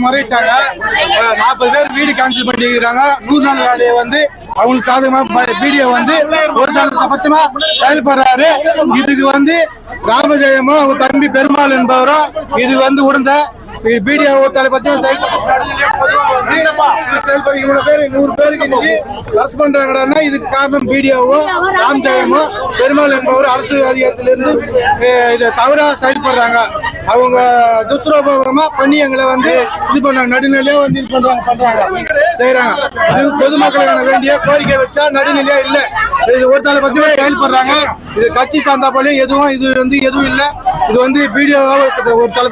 முறையிட்டாங்க 40 பேர் வீடு கேன்சல் பண்ணிக்கிறாங்க. 100 நாள் வேலையை வந்து அவங்களுக்கு சாதகமா வீடியோ வந்து ஒரு பட்சமா செயல்படுறாரு. இதுக்கு வந்து ராமஜெயமும் அவங்க தம்பி பெருமாள் என்பவரும் இது வந்து உடந்த வீடியோ தலைப்பட்சம் செயல்படுத்தி இவ்வளவு பேர் 100 பேருக்கு இன்னைக்கு அரசு பண்றாங்கன்னா இதுக்கு காரணம் வீடியோவும் ராமஜெயமும் பெருமாள் என்பவர் அரசு அதிகாரத்திலிருந்து இதை தவறா செயல்படுறாங்க. அவங்க துஷ்பிரயோகமா பண்ணி எங்களை வந்து இது பண்ணாங்க, நடுநிலையா வந்து இது பண்றாங்க செய்யறாங்க. இது பொதுமக்களுக்கான வேண்டிய கோரிக்கை வச்சா நடுநிலையா இல்ல, இது ஒரு தலைப்பட்சமா செயல்படுறாங்க. இது கட்சி சார்ந்தா போல எதுவும் இது வந்து எதுவும் இல்லை. இது வந்து வீடியோ ஒரு தலைப்பட்சம்